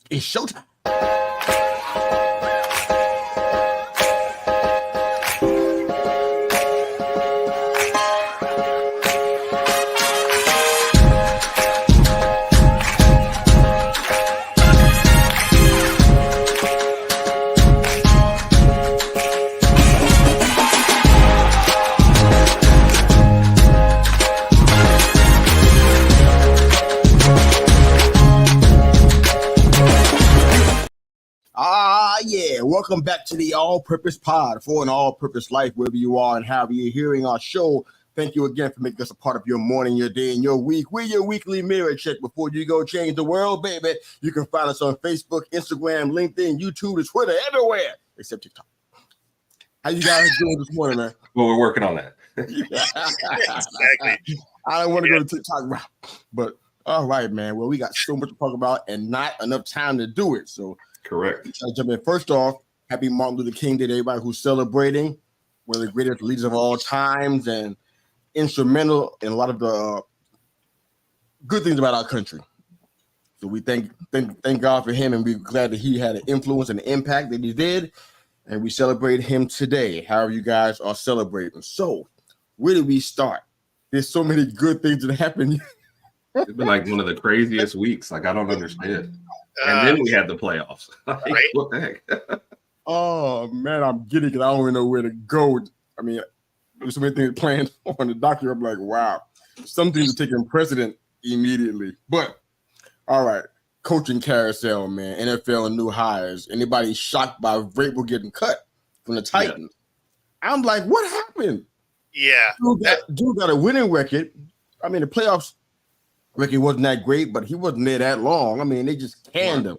It's showtime. Yeah, welcome back to the All-Purpose Pod for an all-purpose life, wherever you are and however you're hearing our show. Thank you again for making us a part of your morning, your day, and your week. We're your weekly mirror check before you go change the world, baby. You can find us on Facebook, Instagram, LinkedIn, YouTube, and Twitter, everywhere except TikTok. How you guys doing this morning, man? Well, we're working on that. Exactly. I don't want to go to TikTok, but all right, man. Well, we got so much to talk about and not enough time to do it, so. Correct. I'll jump in. First off, happy Martin Luther King Day to everybody who's celebrating. One of the greatest leaders of all times and instrumental in a lot of the good things about our country. So we thank God for him, and we're glad that he had an influence and an impact that he did, and we celebrate him today, however you guys are celebrating. So where do we start? There's so many good things that happen. It's been like one of the craziest weeks. Like, I don't understand. And then we had the playoffs. Like, right? What the heck? Oh, man, I'm giddy because I don't even know where to go. I mean, there's so many things planned on the document. I'm like, wow. Some things are taking precedent immediately. But, all right, coaching carousel, man. NFL and new hires. Anybody shocked by Vrabel getting cut from the Titans? Yeah. I'm like, what happened? Yeah. Dude got a winning record. I mean, the playoffs record wasn't that great, but he wasn't there that long. I mean, they just canned him.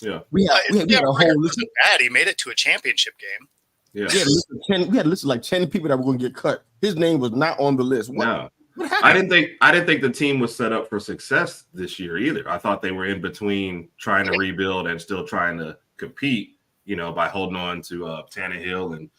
Yeah. We had a whole list. Bad. He made it to a championship game. Yeah. We had a list of like 10 people that were going to get cut. His name was not on the list. What I didn't think the team was set up for success this year either. I thought they were in between trying to rebuild and still trying to compete, by holding on to Tannehill and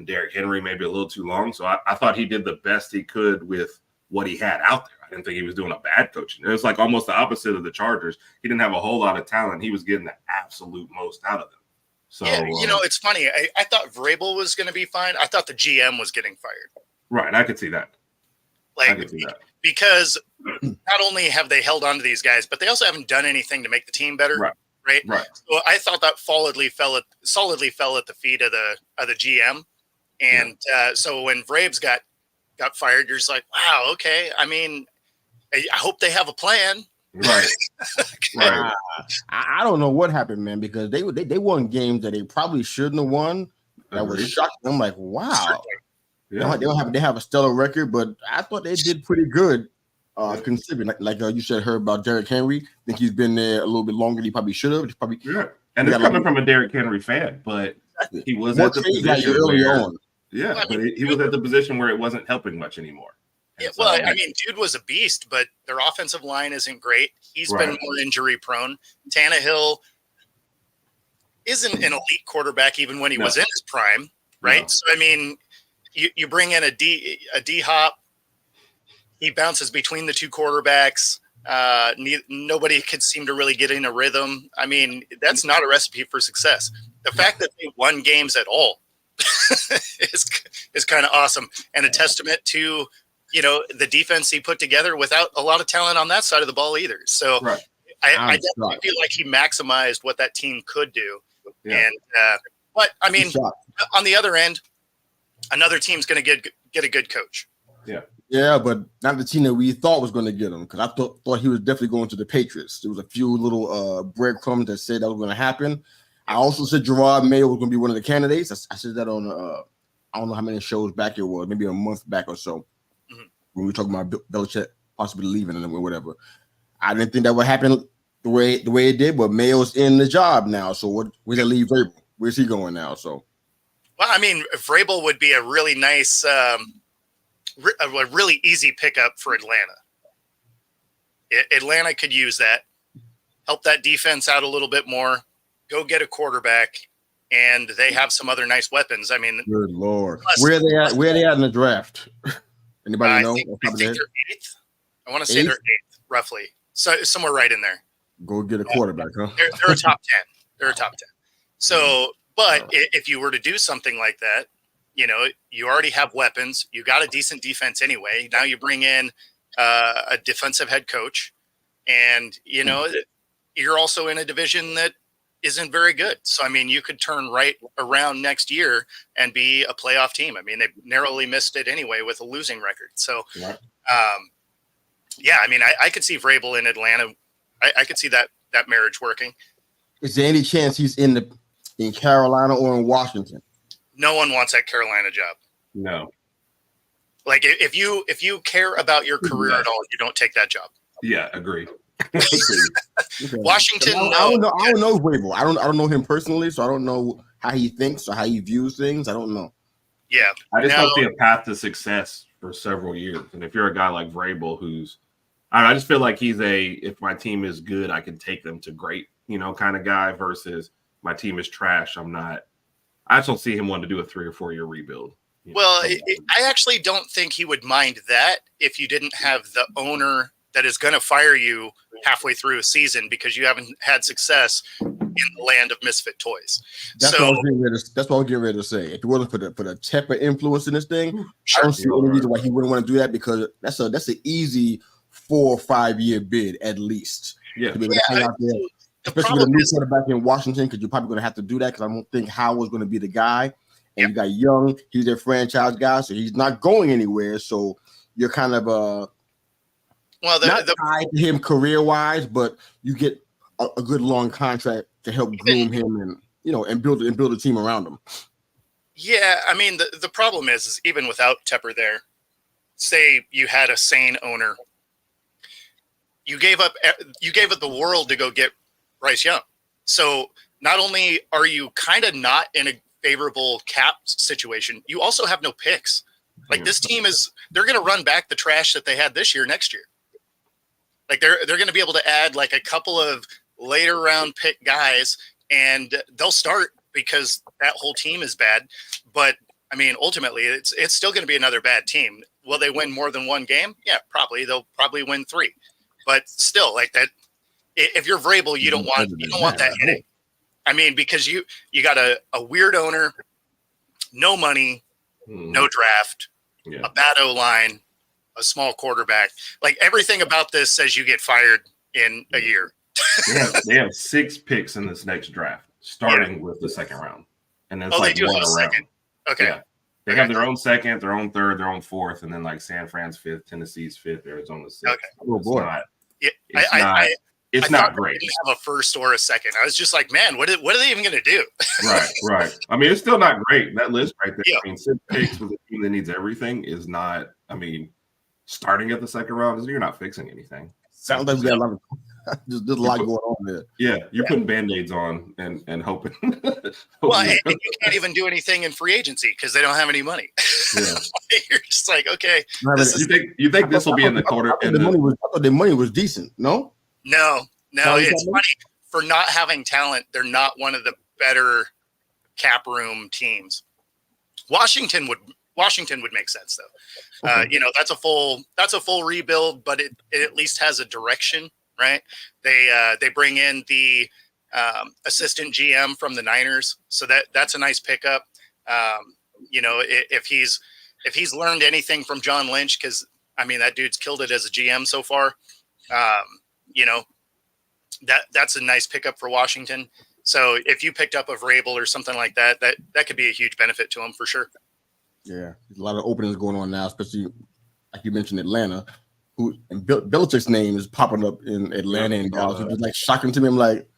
Derrick Henry maybe a little too long. So I thought he did the best he could with what he had out there. I didn't think he was doing a bad coaching. It was like almost the opposite of the Chargers. He didn't have a whole lot of talent. He was getting the absolute most out of them. So yeah, it's funny. I thought Vrabel was going to be fine. I thought the GM was getting fired. Right, I could see that. Because not only have they held on to these guys, but they also haven't done anything to make the team better. Right. So I thought that solidly fell at the feet of the GM. And so when Vrabes got fired, you're just like, wow, okay. I mean, I hope they have a plan. Right. Right. I don't know what happened, man, because they won games that they probably shouldn't have won. That was shocking. I'm like, wow. Yeah. They have a stellar record, but I thought they did pretty good, considering. Like you said, heard about Derrick Henry. I think he's been there a little bit longer than he probably should have. And it's coming from a Derrick Henry fan, but he was at the position early on. Yeah, but he was at the position where it wasn't helping much anymore. Yeah, well, I mean, dude was a beast, but their offensive line isn't great. He's been more injury prone. Tannehill isn't an elite quarterback even when he was in his prime, right? No. So, I mean, you bring in a D-Hop. He bounces between the two quarterbacks. Nobody could seem to really get in a rhythm. I mean, that's not a recipe for success. The fact that they won games at all is kind of awesome and a testament to the defense he put together without a lot of talent on that side of the ball either. So I definitely feel like he maximized what that team could do. Yeah. And but I mean, on the other end, another team's going to get a good coach. Yeah, but not the team that we thought was going to get him, because I thought he was definitely going to the Patriots. There was a few little breadcrumbs that said that was going to happen. I also said Gerard Mayo was going to be one of the candidates. I said that on I don't know how many shows back it was, maybe a month back or so, when we were talking about Belichick possibly leaving or whatever. I didn't think that would happen the way it did, but Mayo's in the job now. So where's that leave Vrabel? Where's he going now? So, well, I mean, Vrabel would be a really nice, a really easy pickup for Atlanta. Atlanta could use that, help that defense out a little bit more, go get a quarterback, and they have some other nice weapons. I mean, good Lord, where are they at? Where are they at in the draft? Anybody know? I think they're eighth. I want to say they're eighth, roughly. So somewhere right in there. Go get a quarterback, huh? They're a top 10. They're a top 10. So, but if you were to do something like that, you already have weapons. You got a decent defense anyway. Now you bring in a defensive head coach, and you're also in a division that isn't very good. So, I mean, you could turn right around next year and be a playoff team. I mean, they narrowly missed it anyway with a losing record. So, I mean, I could see Vrabel in Atlanta. I could see that marriage working. Is there any chance he's in Carolina or in Washington? No one wants that Carolina job. No. Like if you care about your career at all, you don't take that job. Yeah, agree. Washington. I don't know Vrabel. I don't know him personally, so I don't know how he thinks or how he views things. I don't know. Yeah, I just don't see a path to success for several years. And if you're a guy like Vrabel, I just feel like he's if my team is good, I can take them to great, kind of guy. Versus my team is trash. I just don't see him wanting to do a 3 or 4 year rebuild. Well, I actually don't think he would mind that if you didn't have the owner that is going to fire you halfway through a season because you haven't had success in the land of misfit toys. That's what I was getting ready to say. If it wasn't for the Tepper influence in this thing, I don't see any reason why he wouldn't want to do that, because that's an easy 4 or 5 year bid at least. Yeah. To be able to hang out there. Especially with a new quarterback in Washington, because you're probably going to have to do that, because I don't think Howard's going to be the guy. And you got Young, he's their franchise guy, so he's not going anywhere. So you're kind of not tied to him career-wise, but you get a good long contract to help groom him and build a team around him. Yeah, I mean the problem is even without Tepper there, say you had a sane owner, you gave up the world to go get Bryce Young. So not only are you kind of not in a favorable cap situation, you also have no picks. Like this team they're going to run back the trash that they had this year next year. Like they're going to be able to add like a couple of later round pick guys, and they'll start because that whole team is bad. But I mean, ultimately, it's still going to be another bad team. Will they win more than one game? Yeah, probably. They'll probably win 3. But still, like that. If you're Vrabel, you don't want that headache. I mean, because you got a weird owner, no money, no draft, a bad O-line, a small quarterback. Like everything about this says you get fired in a year. They have 6 picks in this next draft, starting with the second round, and then they do have a second. Okay, yeah. They have their own second, their own third, their own fourth, and then like San Fran's 5th, Tennessee's 5th, Arizona's 6th. Okay. Oh boy, it's not great. They didn't have a first or a second. I was just like, man, what are they even going to do? Right. I mean, it's still not great. That list right there. Yeah. I mean, 6 picks with a team that needs everything is not. I mean, starting at the second round, you're not fixing anything. Sounds like we got a lot of there's a lot going on there. Yeah, you're putting Band-Aids on and hoping. Well, and you can't even do anything in free agency because they don't have any money. Yeah. You're just like, okay. You think this will be in the quarter? I thought the money was decent. No. It's funny for not having talent. They're not one of the better cap room teams. Washington would make sense though. Okay. That's a full rebuild, but it at least has a direction, right? They bring in the assistant GM from the Niners, so that's a nice pickup. If he's learned anything from John Lynch, because I mean that dude's killed it as a GM so far. That's a nice pickup for Washington. So if you picked up a Vrabel or something like that could be a huge benefit to him for sure. Yeah, there's a lot of openings going on now, especially like you mentioned Atlanta. And Belichick's name is popping up in Atlanta and Dallas. It's like shocking to me. I'm like,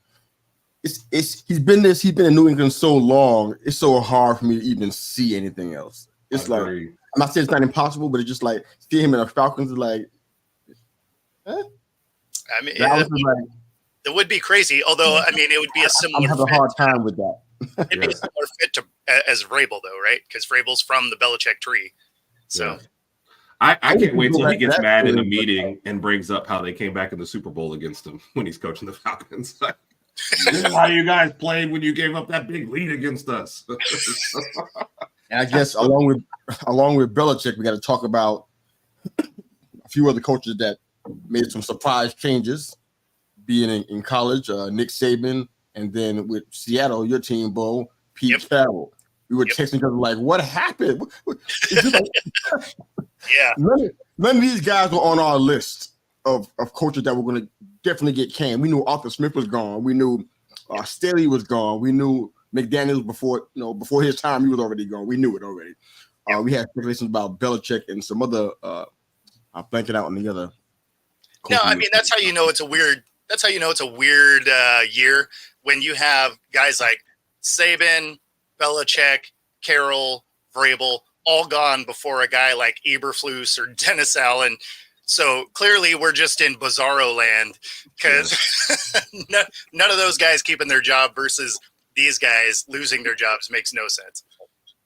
he's been in New England so long. It's so hard for me to even see anything else. It's like I'm not saying it's not impossible, but it's just like see him in the Falcons is like. I mean, it would be crazy. Although, I mean, it would be a similar. I have a hard time with that. It'd be a similar fit as Vrabel, though, right? Because Vrabel's from the Belichick tree. So, I can't wait till he gets mad in a meeting and brings up how they came back in the Super Bowl against him when he's coaching the Falcons. This is how you guys played when you gave up that big lead against us. And I guess along with Belichick, we got to talk about a few other coaches that made some surprise changes. being in college, Nick Saban, and then with Seattle, your team, Bo, Pete Carroll. We were texting each other like, what happened? Is this Yeah. None of these guys were on our list of coaches that were going to definitely get canned. We knew Arthur Smith was gone. We knew Staley was gone. We knew McDaniels before his time, he was already gone. We knew it already. We had speculations about Belichick and some other. I'm blanking out on the other. No, I mean that's how you know it's a weird. That's how you know it's a weird year when you have guys like Saban, Belichick, Carroll, Vrabel, all gone before a guy like Eberflus or Dennis Allen. So clearly we're just in bizarro land because none of those guys keeping their job versus these guys losing their jobs makes no sense.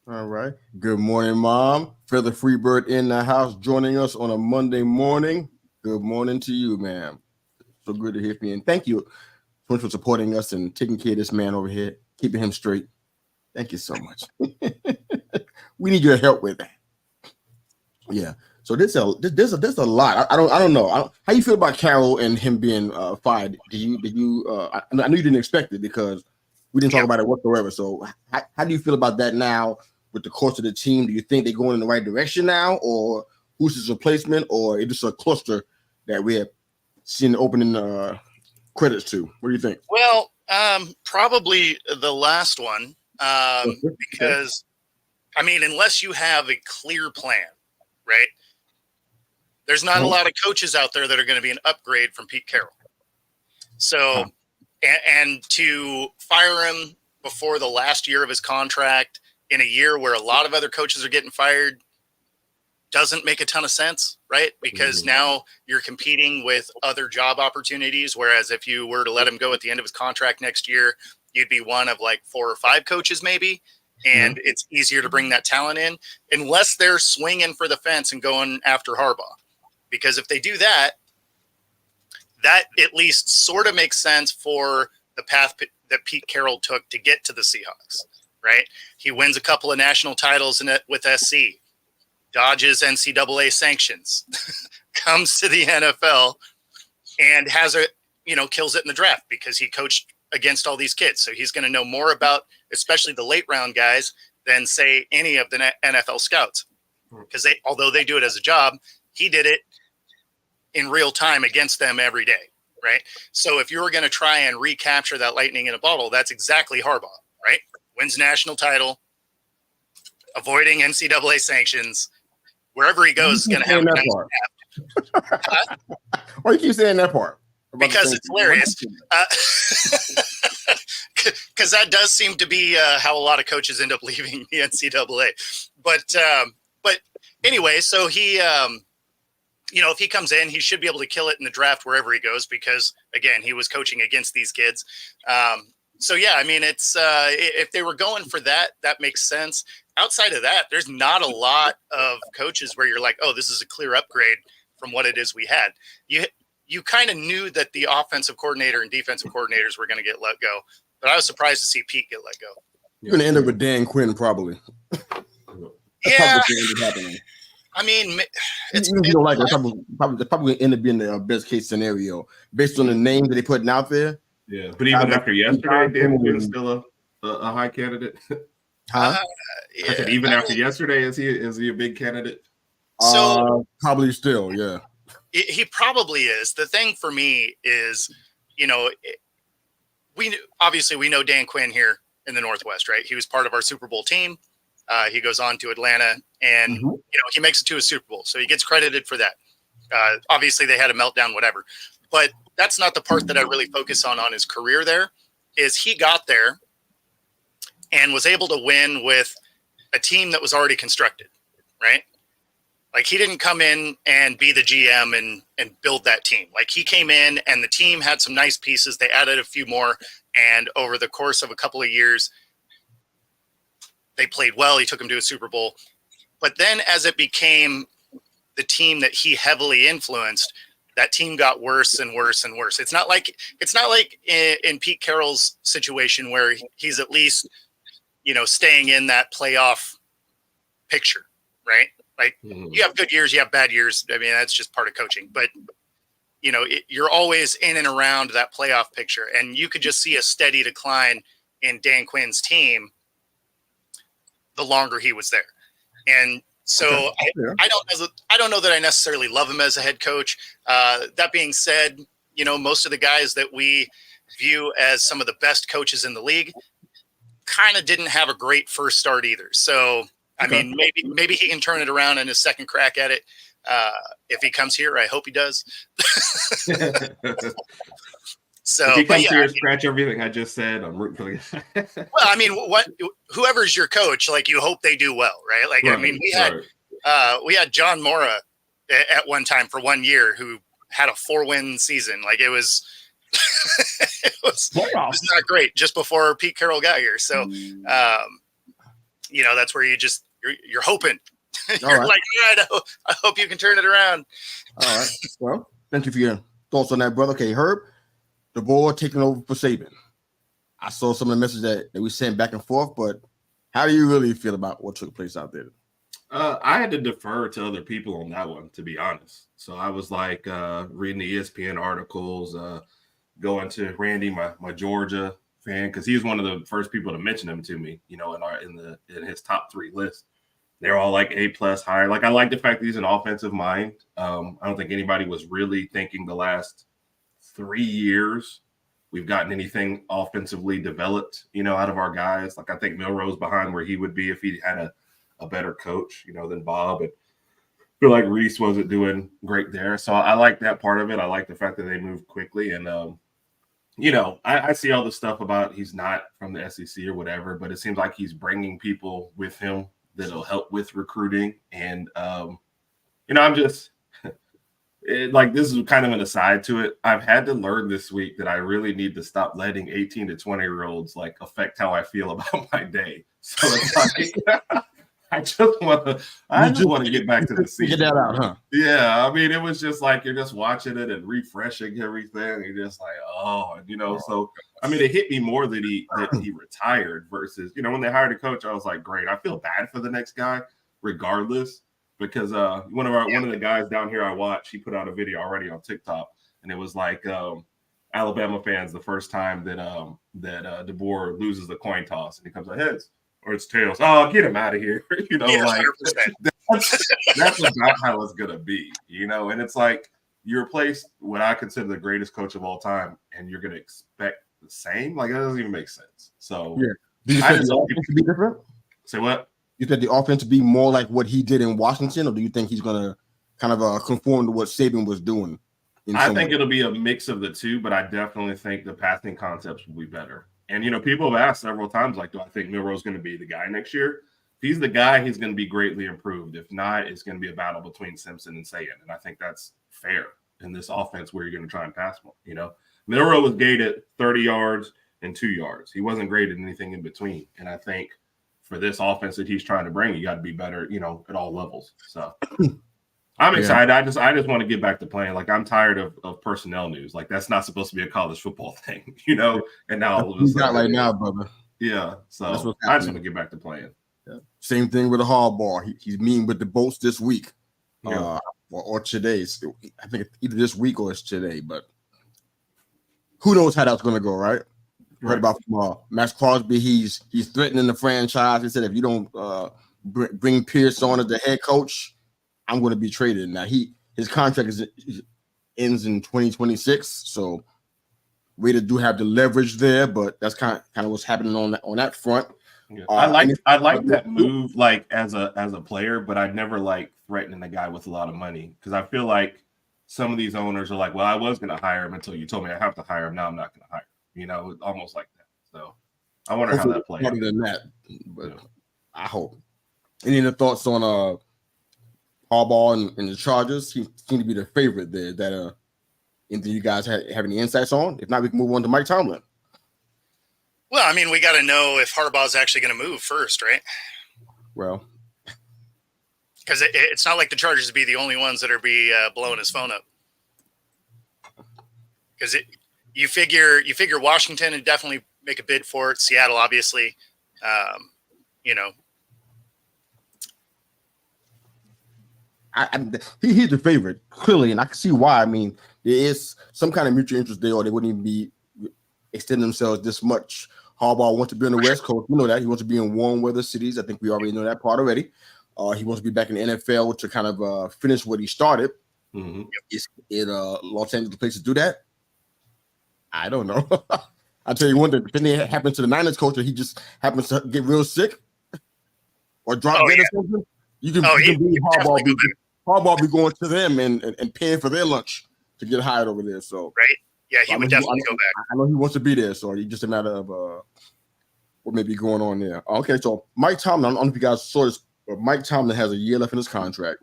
All right. Good morning, Mom. Feather Freebird in the house joining us on a Monday morning. Good morning to you, ma'am. So good to hear from you. And thank you so much for supporting us and taking care of this man over here, keeping him straight. Thank you so much. We need your help with that. Yeah. So there's a lot. I don't know. How you feel about Carroll and him being fired? Did you? I know you didn't expect it because we didn't talk about it whatsoever. So how do you feel about that now with the course of the team? Do you think they're going in the right direction now, or who's his replacement, or is this a cluster that we have seen opening credits to? What do you think? Well, probably the last one because, I mean, unless you have a clear plan, right? There's not a lot of coaches out there that are going to be an upgrade from Pete Carroll. So, and to fire him before the last year of his contract in a year where a lot of other coaches are getting fired doesn't make a ton of sense, right? Because now you're competing with other job opportunities. Whereas if you were to let him go at the end of his contract next year, you'd be one of like 4 or 5 coaches maybe. And it's easier to bring that talent in unless they're swinging for the fence and going after Harbaugh. Because if they do that, that at least sort of makes sense for the path that Pete Carroll took to get to the Seahawks, right? He wins a couple of national titles with SC, dodges NCAA sanctions, comes to the NFL, and has kills it in the draft because he coached against all these kids. So he's going to know more about, especially the late round guys, than say any of the NFL scouts. Because although they do it as a job, he did it in real time against them every day, right? So if you were going to try and recapture that lightning in a bottle, that's exactly Harbaugh, right? Wins national title, avoiding NCAA sanctions. Wherever he goes is going to have a nice part. Why you keep saying that part? Because it's hilarious. Because that does seem to be how a lot of coaches end up leaving the NCAA. But anyway, so he, if he comes in, he should be able to kill it in the draft wherever he goes because, again, he was coaching against these kids. So, yeah, I mean, it's if they were going for that, that makes sense. Outside of that, there's not a lot of coaches where you're like, oh, this is a clear upgrade from what it is we had. You kind of knew that the offensive coordinator and defensive coordinators were going to get let go, but I was surprised to see Pete get let go. You're going to end up with Dan Quinn, probably. Yeah. I mean, it's probably going to end up being the best case scenario based on the names that they're putting out there. Yeah, but even after yesterday, Dan Quinn's still a high candidate. Huh? I said even after yesterday, is he a big candidate? So probably still, yeah. He probably is. The thing for me is, we obviously know Dan Quinn here in the Northwest, right? He was part of our Super Bowl team. He goes on to Atlanta, and he makes it to a Super Bowl, so he gets credited for that. Obviously, they had a meltdown, whatever. But that's not the part that I really focus on his career. There is he got there and was able to win with a team that was already constructed, right? Like he didn't come in and be the GM and build that team. Like he came in and the team had some nice pieces. They added a few more. And over the course of a couple of years, they played well. He took them to a Super Bowl. But then as it became the team that he heavily influenced, that team got worse and worse and worse. It's not like in Pete Carroll's situation where he's at least, staying in that playoff picture, right? Like you have good years, you have bad years. I mean, that's just part of coaching. But, you're always in and around that playoff picture, and you could just see a steady decline in Dan Quinn's team the longer he was there. And so I don't know that I necessarily love him as a head coach. That being said, most of the guys that we view as some of the best coaches in the league kind of didn't have a great first start either. So, I mean, maybe he can turn it around in his second crack at it. If he comes here, I hope he does. So if he comes here and scratch everything I just said, I'm rooting for the guy. Well, I mean, whoever's your coach, like, you hope they do well, right? Like, I mean, we had John Mora at one time for 1 year who had a 4-win season. Like, it was it was not great just before Pete Carroll got here. So, that's where you're hoping. You're like, I hope you can turn it around. All right. Well, thank you for your thoughts on that, brother. Okay, Herb, the board taking over for Saban. I saw some of the messages that we sent back and forth, but how do you really feel about what took place out there? I had to defer to other people on that one, to be honest. So I was like reading the ESPN articles, going to Randy, my Georgia fan, because he was one of the first people to mention him to me, in his top 3 list. They're all like A+ higher. Like, I like the fact that he's an offensive mind. I don't think anybody was really thinking the last 3 years we've gotten anything offensively developed, out of our guys. Like, I think Milroe's behind where he would be if he had a better coach, than Bob. And I feel like Reese wasn't doing great there. So I like that part of it. I like the fact that they moved quickly. And, I see all the stuff about he's not from the SEC or whatever, but it seems like he's bringing people with him that'll help with recruiting. And, I'm just like, this is kind of an aside to it. I've had to learn this week that I really need to stop letting 18 to 20-year-olds like affect how I feel about my day. So it's like, I just want to get back to the season. Get that out, huh? Yeah. I mean, it was just like, you're just watching it and refreshing everything. You're just like, so, I mean, it hit me more that he retired versus, when they hired a coach, I was like, great. I feel bad for the next guy regardless, because one of the guys down here I watch, he put out a video already on TikTok, and it was like Alabama fans the first time that DeBoer loses the coin toss and he comes like, heads or it's tails. Oh, get him out of here. Like that's about how it's gonna be, and it's like you replace what I consider the greatest coach of all time and you're gonna expect the same. Like, that doesn't even make sense. So do you think the offense should be different? Say what? You think the offense to be more like what he did in Washington, or do you think he's going to kind of conform to what Saban was doing? I think it'll be a mix of the two, but I definitely think the passing concepts will be better. And, people have asked several times, like, do I think Milroe's going to be the guy next year? If he's the guy, he's going to be greatly improved. If not, it's going to be a battle between Simpson and Saban. And I think that's fair in this offense where you're going to try and pass more. Milroe was gated 30 yards and 2 yards. He wasn't great at anything in between. And I think for this offense that he's trying to bring, you got to be better, at all levels. So I'm excited. I just want to get back to playing. Like, I'm tired of personnel news. Like, that's not supposed to be a college football thing, and now all of a sudden, not right now, brother. Yeah. So I just want to get back to playing. Yeah. Same thing with the hardball. He's meeting with the Bolts this week, or today. I think either this week or it's today, but who knows how that's going to go, right? Heard about from Max Crosby. He's threatening the franchise. He said, if you don't bring Pierce on as the head coach, I'm going to be traded. Now his contract ends in 2026, so Raiders do have the leverage there, but that's kind of what's happening on that front. Yeah. I like that move, like as a player, but I'd never like threatening a guy with a lot of money, because I feel like some of these owners are like, well, I was going to hire him until you told me I have to hire him. Now I'm not going to hire him. Almost like that. So I wonder how that plays. Other than that, but I hope. Any other thoughts on Harbaugh and the Chargers? He seemed to be the favorite there. That anything you guys have any insights on? If not, we can move on to Mike Tomlin. Well, I mean, we got to know if Harbaugh's actually going to move first, right? Well, because it's not like the Chargers would be the only ones that are blowing his phone up. Because you figure Washington would definitely make a bid for it. Seattle, obviously, he's the favorite clearly, and I can see why. I mean, there is some kind of mutual interest there, or they wouldn't even be extending themselves this much. Harbaugh wants to be on the West Coast. You know that. He wants to be in warm weather cities. I think we already know that part already. He wants to be back in the NFL to kind of finish what he started. Mm-hmm. Is it Los Angeles place to do that? I don't know. I'll tell you one thing. If anything happens to the Niners coach, or he just happens to get real sick or drop dead or something, you can be Harbaugh be going to them and paying for their lunch to get hired over there. So right. Yeah, he would definitely go back. I know he wants to be there, so it's just a matter of what may be going on there. Okay, so Mike Tomlin, I don't know if you guys saw this, but Mike Tomlin has a year left in his contract.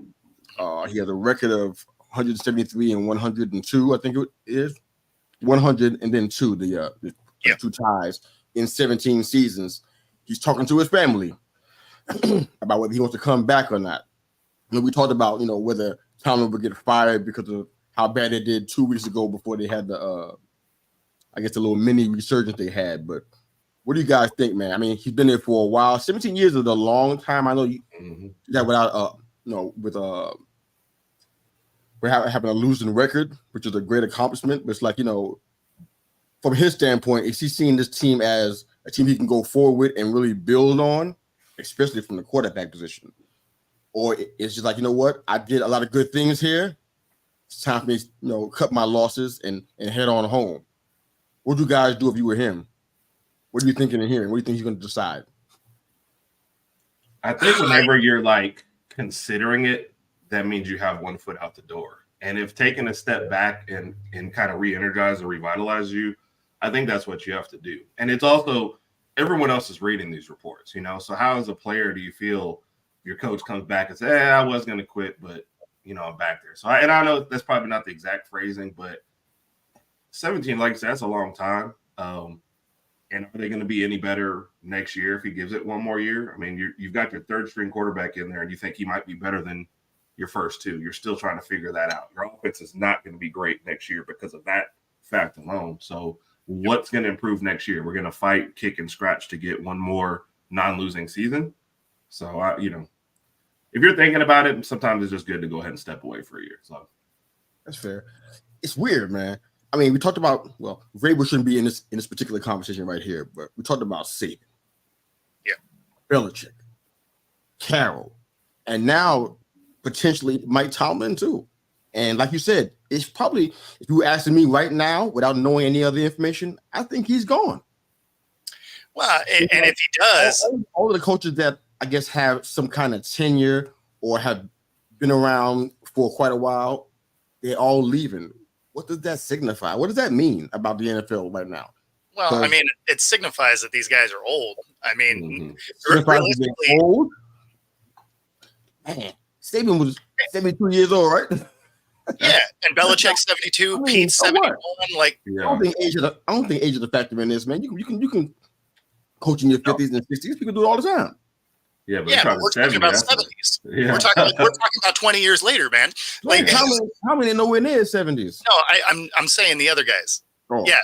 He has a record of 173 and 102, I think it is. 100 and then 2, the 2 ties in 17 seasons. He's talking to his family about whether he wants to come back or not. We talked about, whether Tomlin would get fired because of how bad they did 2 weeks ago before they had the little mini resurgence they had. But what do you guys think, man? I mean, he's been there for a while. 17 years is a long time. I know that without we're having a losing record, which is a great accomplishment. But it's like, from his standpoint, is he seeing this team as a team he can go forward with and really build on, especially from the quarterback position? Or it's just like, you know what? I did a lot of good things here. It's time for me to, cut my losses and head on home. What would you guys do if you were him? What are you thinking and hearing? What do you think he's going to decide? I think whenever you're like considering it, that means you have one foot out the door. And if taking a step back and kind of re-energize or revitalize you, I think that's what you have to do. And it's also everyone else is reading these reports, So how as a player do you feel your coach comes back and says, I was going to quit, but I'm back there. So I know that's probably not the exact phrasing, but 17, like I said, that's a long time. And are they going to be any better next year if he gives it one more year? I mean, you've got your third string quarterback in there and you think he might be better than your first two. You're still trying to figure that out. Your offense is not going to be great next year because of that fact alone. So what's going to improve next year? We're going to fight, kick, and scratch to get one more non-losing season. So, if you're thinking about it, sometimes it's just good to go ahead and step away for a year. So that's fair. It's weird, man. I mean, we talked about, Vrabel shouldn't be in this particular conversation right here, but we talked about Saban, Belichick, Carroll, and now potentially Mike Tomlin too. And like you said, it's probably, if you were asking me right now without knowing any other information, I think he's gone. Well, and if he does, all of the coaches that I guess have some kind of tenure or have been around for quite a while, they're all leaving. What does that signify? What does that mean about the NFL right now? Well, I mean, it signifies that these guys are old. I mean, realistically, old. Man, Saban was 72 years old, right? Yeah, and Belichick's 72, Pete's 71. Like, I don't think age is a factor in this, man. You can coach in your 50s and 60s. People do it all the time. Yeah, but we're talking about 70s. Yeah. We're talking about 20 years later, man. Like, how many nowhere near 70s? No, I'm saying the other guys. Oh. Yeah,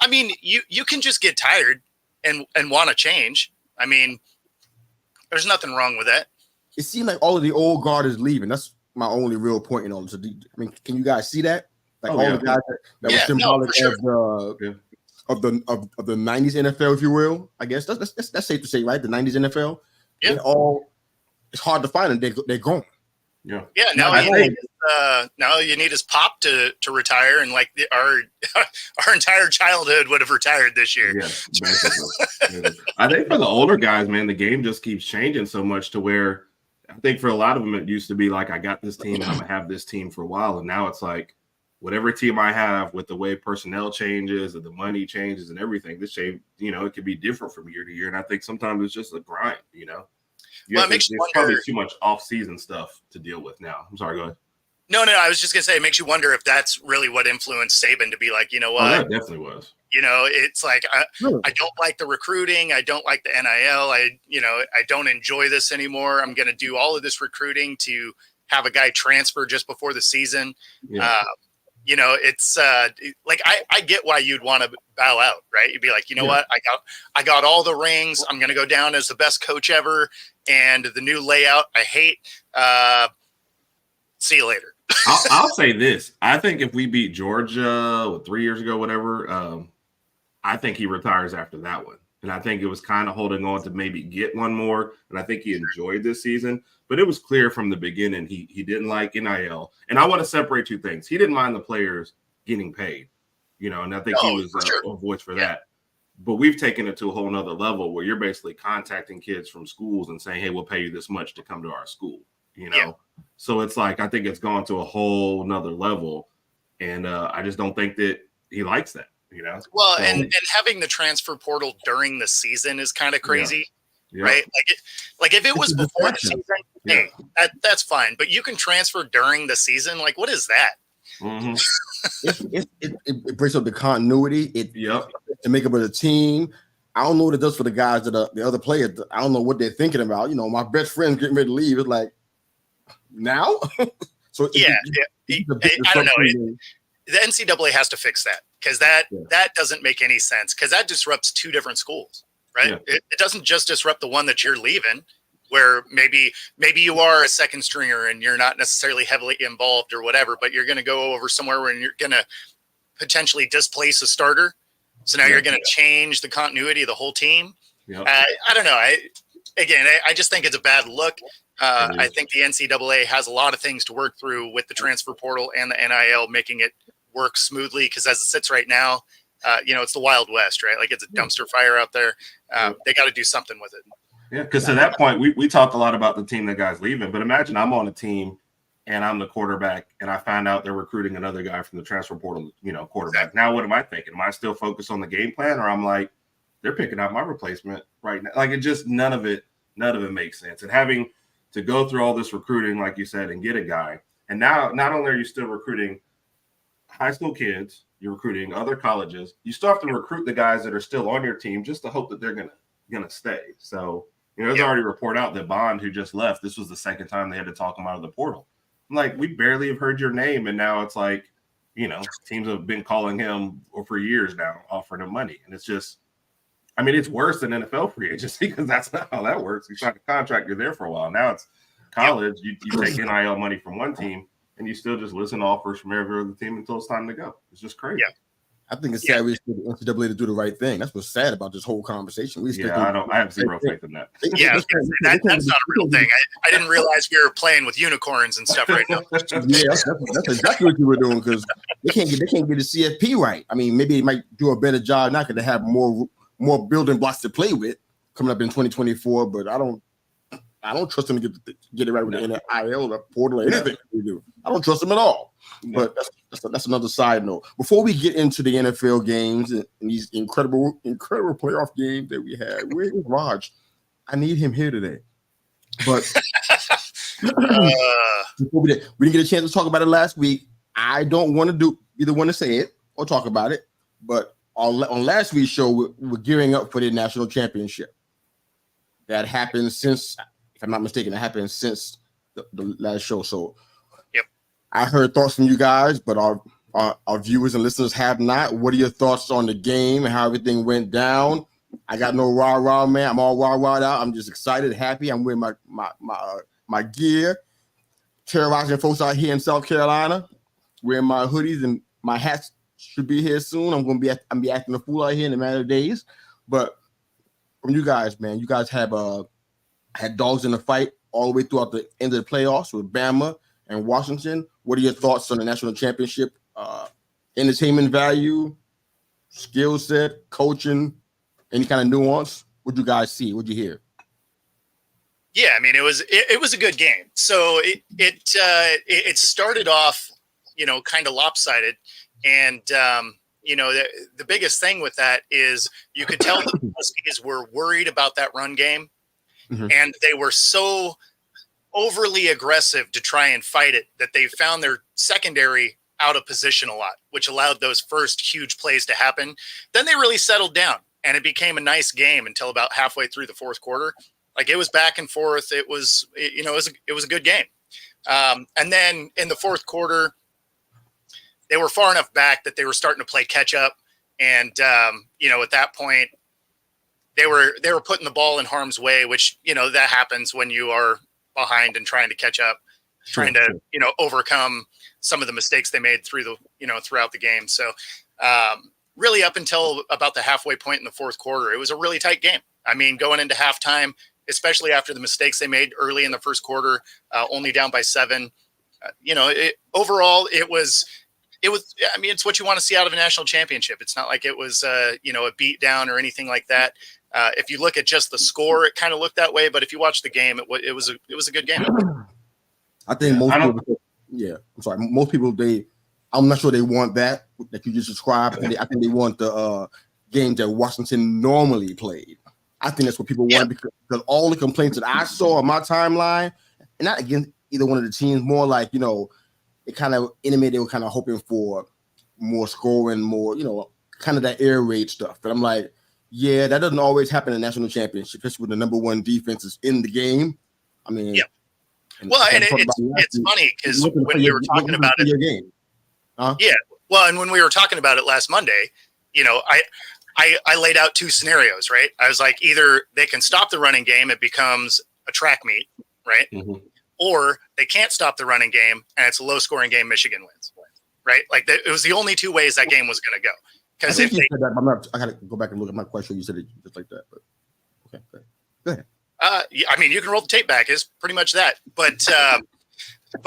I mean, you can just get tired and want to change. I mean, there's nothing wrong with that. It seems like all of the old guard is leaving. That's my only real point in all this. I mean, can you guys see that? Like the guys that were symbolic of the 90s NFL, if you will. I guess that's safe to say, right? The 90s NFL. Yeah. It's hard to find them. They're gone. Yeah. Yeah. Now you need his pop to retire, and like our entire childhood would have retired this year. Yeah. I think for the older guys, man, the game just keeps changing so much to where I think for a lot of them it used to be like, I got this team and I'm gonna have this team for a while, and now it's like whatever team I have, with the way personnel changes and the money changes and everything, this change, it could be different from year to year. And I think sometimes it's just a grind, It makes you wonder. Probably too much off-season stuff to deal with now. I'm sorry, go ahead. No, I was just going to say, it makes you wonder if that's really what influenced Saban to be like, you know what? That definitely was. It's like, I don't like the recruiting. I don't like the NIL. I don't enjoy this anymore. I'm going to do all of this recruiting to have a guy transfer just before the season. Yeah. It's like, I get why you'd want to bow out, right? You'd be like, you know what? I got all the rings. I'm going to go down as the best coach ever. And the new layout, I hate. See you later. I'll say this. I think if we beat Georgia 3 years ago, whatever, I think he retires after that one. And I think it was kind of holding on to maybe get one more. And I think he enjoyed this season. But it was clear from the beginning he didn't like NIL. And I want to separate two things. He didn't mind the players getting paid, and I think he was a voice for that. But we've taken it to a whole nother level where you're basically contacting kids from schools and saying, hey, we'll pay you this much to come to our school, Yeah. So it's like I think it's gone to a whole nother level. And I just don't think that he likes that. Well, and having the transfer portal during the season is kind of crazy, right? Like if it was before the season, hey, that's fine. But you can transfer during the season. Like, what is that? Mm-hmm. It breaks up the continuity. To make up of the team. I don't know what it does for the guys that are the other players. I don't know what they're thinking about. My best friend's getting ready to leave. It's like now. So I don't know. The NCAA has to fix that because that doesn't make any sense because that disrupts two different schools, right? Yeah. It doesn't just disrupt the one that you're leaving, where maybe you are a second stringer and you're not necessarily heavily involved or whatever, but you're going to go over somewhere where you're going to potentially displace a starter. So now you're going to change the continuity of the whole team. Yep. I don't know. I just think it's a bad look. I think the NCAA has a lot of things to work through with the transfer portal and the NIL, making it work smoothly. Because as it sits right now, it's the Wild West, right? Like it's a dumpster fire out there. They got to do something with it. Yeah, because to that point, we talked a lot about the team that guy's leaving. But imagine I'm on a team and I'm the quarterback and I find out they're recruiting another guy from the transfer portal, quarterback. Exactly. Now what am I thinking? Am I still focused on the game plan, or I'm like, they're picking out my replacement right now? Like, it just none of it makes sense. And having to go through all this recruiting, like you said, and get a guy. And now not only are you still recruiting high school kids, you're recruiting other colleges. You still have to recruit the guys that are still on your team just to hope that they're gonna stay. So, there's already a report out that Bond, who just left, this was the second time they had to talk him out of the portal. I'm like, we barely have heard your name, and now it's like, teams have been calling him for years now, offering him money. And it's just, it's worse than NFL free agency because that's not how that works. You sign a contract, you're there for a while. Now it's college. You take NIL money from one team, and you still just listen to offers from every other team until it's time to go. It's just crazy. Yeah. I think it's sad we expect the NCAA to do the right thing. That's what's sad about this whole conversation. I have zero faith in that. Yeah, that's not a real thing. I didn't realize we were playing with unicorns and stuff right now. Yeah, that's exactly what you were doing because they can't get the CFP right. Maybe they might do a better job now because they have more building blocks to play with coming up in 2024. But I don't trust them to get it right with the NIL or portal or anything they do. I don't trust them at all. No. But that's another side note. Before we get into the NFL games and these incredible playoff games that we had, where is Raj? I need him here today. But before we didn't get a chance to talk about it last week. I don't want to either want to say it or talk about it. But on last week's show, we're gearing up for the national championship. That happened since, if I'm not mistaken, the last show. So I heard thoughts from you guys, but our viewers and listeners have not. What are your thoughts on the game and how everything went down? I got no rah-rah, man. I'm all rah-rah out. I'm just excited, happy. I'm wearing my gear. Terrorizing folks out here in South Carolina, wearing my hoodies, and my hats should be here soon. I'm be acting a fool out here in a matter of days. But from you guys, man, you guys have had dogs in the fight all the way throughout the end of the playoffs with Bama and Washington. What are your thoughts on the national championship? Entertainment value, skill set, coaching, any kind of nuance? What'd you guys see? What'd you hear? Yeah, it was a good game. So it started off, kind of lopsided, and the biggest thing with that is you could tell the Huskies were worried about that run game, and they were so overly aggressive to try and fight it that they found their secondary out of position a lot, which allowed those first huge plays to happen. Then they really settled down, and it became a nice game until about halfway through the fourth quarter. Like, it was back and forth. It was a good game. And then in the fourth quarter, they were far enough back that they were starting to play catch up. And, at that point, they were putting the ball in harm's way, which, that happens when you are behind and trying to catch up. trying to, overcome some of the mistakes they made throughout the game. So really up until about the halfway point in the fourth quarter, it was a really tight game. I mean, going into halftime, especially after the mistakes they made early in the first quarter, only down by 7, overall, it was, I mean, it's what you want to see out of a national championship. It's not like it was, a beat down or anything like that. If you look at just the score, it kind of looked that way. But if you watch the game, it was a good game. I think most people, I'm not sure they want that you just described. I think they want the game that Washington normally played. I think that's what people want because all the complaints that I saw on my timeline, and not against either one of the teams, more like, it kind of intimated they were kind of hoping for more scoring, more, kind of that air raid stuff. And I'm like, yeah, that doesn't always happen in national championship, especially when the number one defense is in the game. I mean, well, and it's funny because when we were talking about it, your game. Yeah. Well, and when we were talking about it last Monday, I laid out 2 scenarios, right? I was like, either they can stop the running game, it becomes a track meet, right? Mm-hmm. Or they can't stop the running game, and it's a low-scoring game. Michigan wins, right? Like it was the only 2 ways that game was going to go. Because if they said that, I got to go back and look. I'm not quite sure you said it just like that, but okay, go ahead. I mean, you can roll the tape back. It's pretty much that, but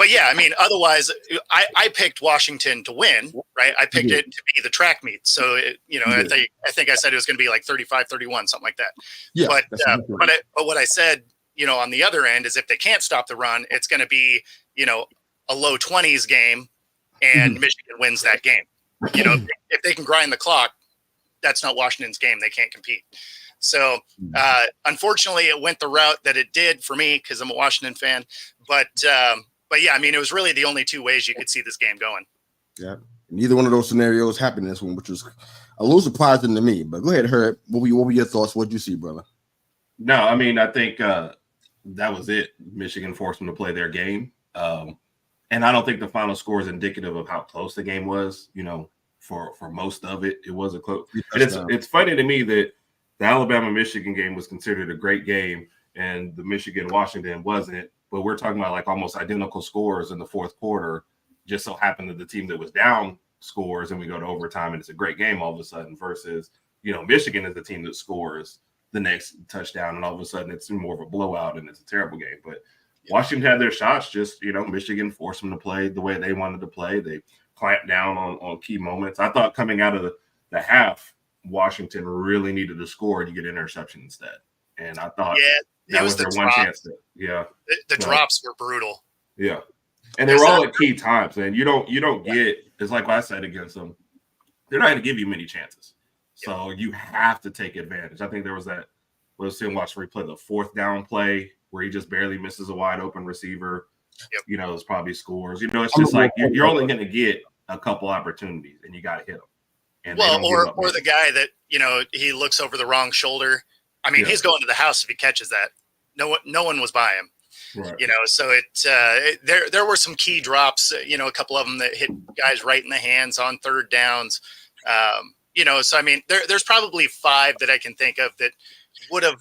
yeah, I mean, otherwise, I picked Washington to win, right? I picked it to be the track meet. So, I think I said it was going to be like 35-31, something like that. Yeah, but what I said, on the other end is if they can't stop the run, it's going to be, a low 20s game and Michigan wins that game. If they can grind the clock, that's not Washington's game. They can't compete. So, unfortunately, it went the route that it did for me because I'm a Washington fan. But yeah, I mean, it was really the only 2 ways you could see this game going. Yeah, neither one of those scenarios happened in this one, which was a little surprising to me. But go ahead, Herb. What were your thoughts? What did you see, brother? No, I mean, I think that was it. Michigan forced them to play their game. And I don't think the final score is indicative of how close the game was. For most of it, it was a close. And it's funny to me that the Alabama-Michigan game was considered a great game and the Michigan-Washington wasn't. But we're talking about like almost identical scores in the fourth quarter. Just so happened that the team that was down scores and we go to overtime and it's a great game all of a sudden versus, Michigan is the team that scores the next touchdown and all of a sudden it's more of a blowout and it's a terrible game. But Washington had their shots, just, Michigan forced them to play the way they wanted to play. They clamped down on key moments. I thought coming out of the half, Washington really needed to score to get an interception instead. And I thought that was their one chance. The drops were brutal. Yeah. And they were all at key times. And you don't get, it's like what I said against them, they're not going to give you many chances. So you have to take advantage. I think there was that, let's see him watch replay, the 4th down play where he just barely misses a wide open receiver. It's probably scores. It's just like you're only going to get a couple opportunities and you got to hit them. And or the guy that, he looks over the wrong shoulder. I mean, he's going to the house if he catches that. No one was by him. Right. So there were some key drops, a couple of them that hit guys right in the hands on 3rd downs. So I mean, there's probably 5 that I can think of that would have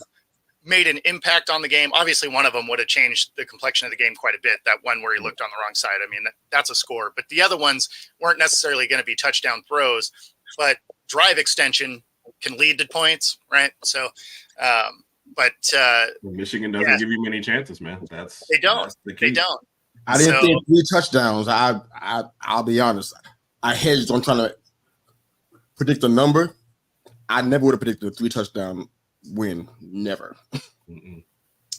made an impact on the game. Obviously, one of them would have changed the complexion of the game quite a bit. That one where he looked on the wrong side. I mean, that's a score. But the other ones weren't necessarily going to be touchdown throws, but drive extension can lead to points, right? So, Michigan doesn't give you many chances, man. They don't. They don't. I didn't think 3 touchdowns. I'll be honest. I hedged on trying to predict a number. I never would have predicted a 3 touchdown win. Never.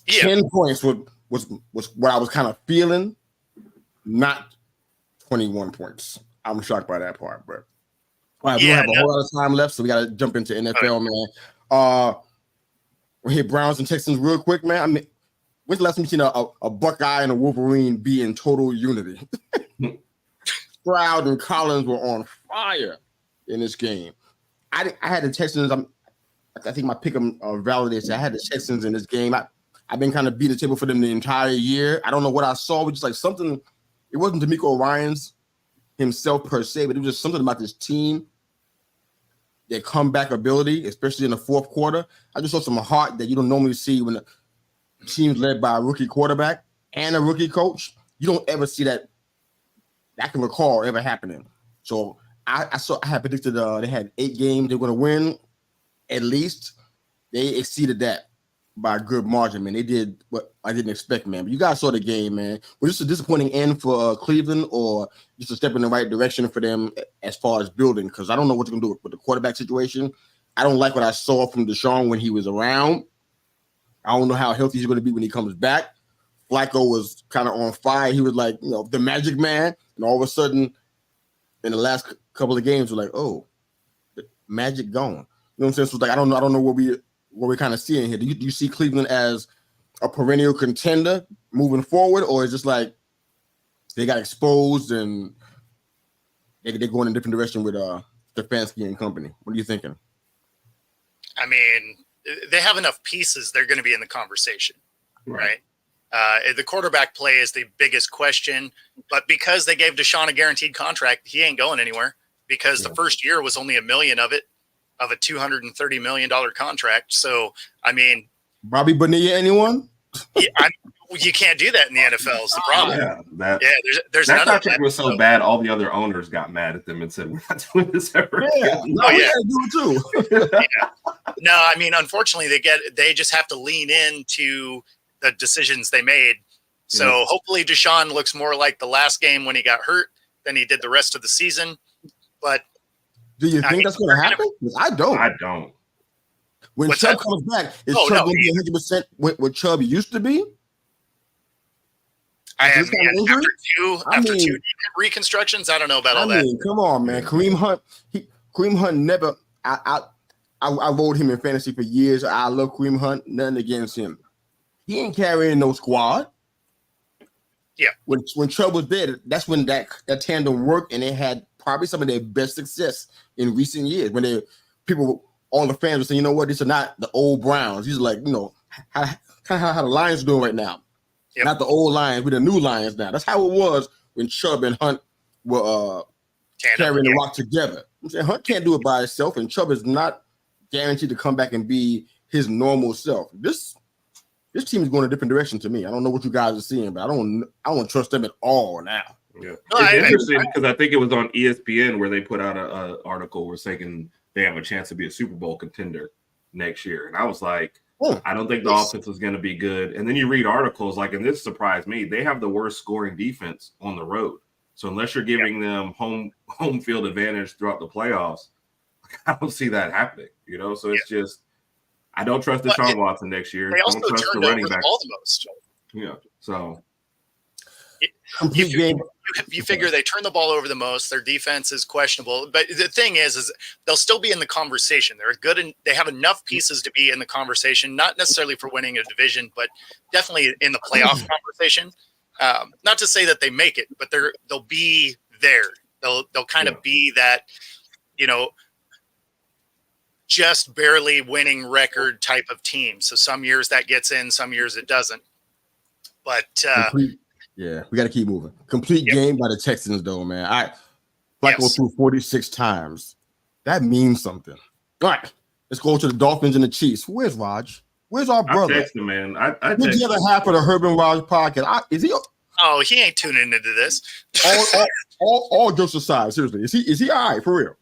10 points was what I was kind of feeling, not 21 points. I'm shocked by that part, but all right, we don't have a whole lot of time left, so we got to jump into NFL, man. We hit Browns and Texans real quick, man. I mean, when's the last time you seen a Buckeye and a Wolverine be in total unity? Stroud and Collins were on fire in this game. I had the Texans. I think my pick validates. I had the Texans in this game. I've been kind of beating the table for them the entire year. I don't know what I saw, but just like something. It wasn't D'Amico Ryans himself per se, but it was just something about this team, their comeback ability, especially in the fourth quarter. I just saw some heart that you don't normally see when the team's led by a rookie quarterback and a rookie coach. You don't ever see that. I can recall ever happening. So I had predicted they had 8 games they were going to win at least. They exceeded that by a good margin, man. They did what I didn't expect, man. But you guys saw the game, man. Was this a disappointing end for Cleveland, or just a step in the right direction for them as far as building? Because I don't know what they're going to do with the quarterback situation. I don't like what I saw from Deshaun when he was around. I don't know how healthy he's going to be when he comes back. Flacco was kind of on fire. He was like, the magic man. And all of a sudden, in the last couple of games, we're like, oh, the magic gone. You know what I'm saying? So it's like, I don't know what we're kind of seeing here. Do you see Cleveland as a perennial contender moving forward, or is it just like they got exposed and they're going in a different direction with Stefanski and company? What are you thinking? I mean, they have enough pieces. They're going to be in the conversation, right? The quarterback play is the biggest question, but because they gave Deshaun a guaranteed contract, he ain't going anywhere because the first year was only $1 million of a $230 million contract. So, I mean, Bobby Bonilla, anyone? You can't do that in the NFL is the problem. There's that none contract of that. was so bad, all the other owners got mad at them and said, "We're not doing this ever." Yeah, we gotta do it too. No, I mean, unfortunately, they just have to lean into the decisions they made. So hopefully, Deshaun looks more like the last game when he got hurt than he did the rest of the season. But do you think that's going to happen? I don't. When Chubb comes back, is Chubb going to be 100% what Chubb used to be? After two reconstructions, I don't know about all that. Come on, man. Kareem Hunt never. I rode him in fantasy for years. I love Kareem Hunt. Nothing against him. He ain't carrying no squad. Yeah. When Chubb was there, that's when that tandem worked, and they had probably some of their best success in recent years. When all the fans were saying, you know what, these are not the old Browns. These are like, how the Lions are doing right now. Yep. Not the old Lions, we're the new Lions now. That's how it was when Chubb and Hunt were carrying the rock together. I'm saying Hunt can't do it by himself, and Chubb is not guaranteed to come back and be his normal self. This team is going a different direction to me. I don't know what you guys are seeing, but I don't trust them at all now. Yeah, it's interesting because I think it was on ESPN where they put out an article where saying they have a chance to be a Super Bowl contender next year, and I was like, I don't think the offense is going to be good. And then you read articles like, and this surprised me, they have the worst scoring defense on the road. So unless you're giving them home field advantage throughout the playoffs, I don't see that happening. So it's just I don't trust Deshaun Watson next year. They also don't trust turned the running over back. the ball the most. Yeah, so. You figure they turn the ball over the most. Their defense is questionable, but the thing is they'll still be in the conversation. They're good and they have enough pieces to be in the conversation, not necessarily for winning a division, but definitely in the playoff conversation. Not to say that they make it, but they'll be there. They'll kind of be that, just barely winning record type of team. So some years that gets in, some years it doesn't. But we got to keep moving. Complete game by the Texans, though, man. Flacco threw 46 times. That means something. All right, let's go to the Dolphins and the Chiefs. Where's Raj? Where's our brother? I texted, man. I Where's the other half of the Herb and Raj podcast? Is he? Oh, he ain't tuning into this. all jokes aside, seriously, is he all right for real?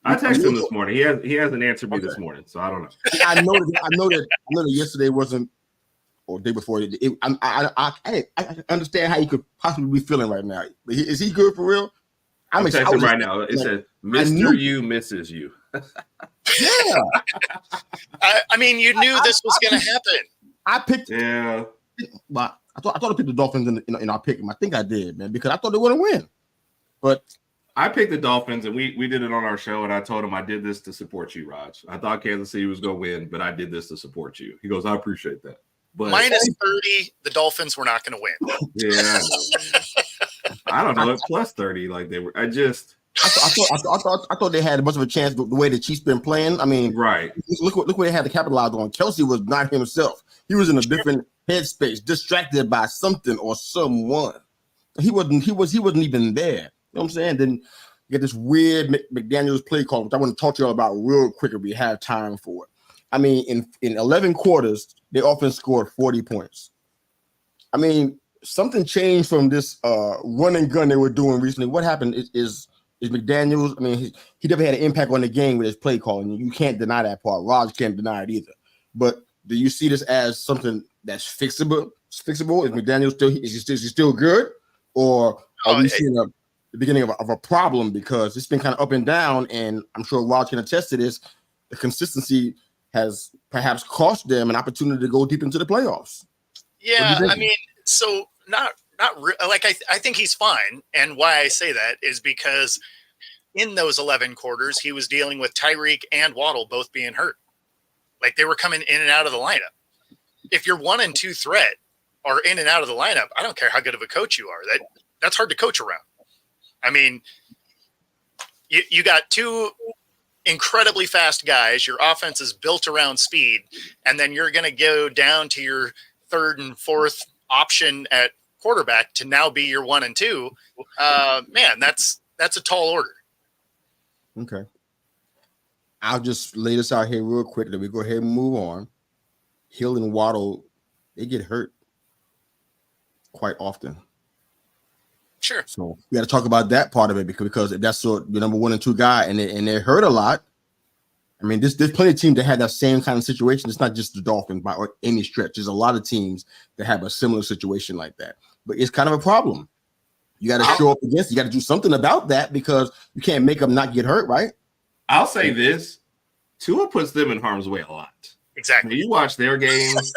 I texted him this morning. He hasn't answered me this morning, so I don't know. I know that yesterday wasn't, or the day before. I understand how you could possibly be feeling right now. Is he good for real? I'm texting right now. It says, "Mr. You misses you." Yeah. I mean, you knew this was going to happen. I picked. Yeah. But I thought I picked the Dolphins in our pick. I think I did, man, because I thought they were going to win. But I picked the Dolphins, and we did it on our show, and I told him I did this to support you, Raj. I thought Kansas City was going to win, but I did this to support you. He goes, I appreciate that. But minus 30, the Dolphins were not going to win. Yeah. I don't know. Plus 30, like they were. I thought they had much of a chance the way the Chiefs been playing. I mean, right. Look what they had to capitalize on. Kelsey was not himself. He was in a different headspace, distracted by something or someone. He wasn't even there. You know what I'm saying? Then you get this weird McDaniels play call, which I want to talk to you all about real quick if we have time for it. I mean, in 11 quarters, their offense scored 40 points. I mean, something changed from this run and gun they were doing recently. What happened is McDaniels. I mean, he definitely had an impact on the game with his play calling. You can't deny that part. Raj can't deny it either. But do you see this as something that's fixable? Is McDaniels still good, or are we seeing the beginning of a problem because it's been kind of up and down? And I'm sure Raj can attest to this. The consistency has perhaps cost them an opportunity to go deep into the playoffs. Yeah, I mean, so not like I think he's fine, and why I say that is because in those 11 quarters he was dealing with Tyreek and Waddle both being hurt, like they were coming in and out of the lineup. If your 1 and 2 threat are in and out of the lineup, I don't care how good of a coach you are. That's hard to coach around. I mean, you got 2 incredibly fast guys. Your offense is built around speed, and then you're going to go down to your 3rd and 4th option at quarterback to now be your 1 and 2. Man, that's a tall order. Okay. I'll just lay this out here real quick. Then we go ahead and move on. Hill and Waddle, they get hurt quite often. Sure. So we got to talk about that part of it because if that's your number 1 and 2 guy and they hurt a lot. I mean, there's plenty of teams that had that same kind of situation. It's not just the Dolphins by any stretch. There's a lot of teams that have a similar situation like that. But it's kind of a problem. You got to show up against. You got to do something about that because you can't make them not get hurt, right? I'll say this: Tua puts them in harm's way a lot. Exactly. When you watch their games,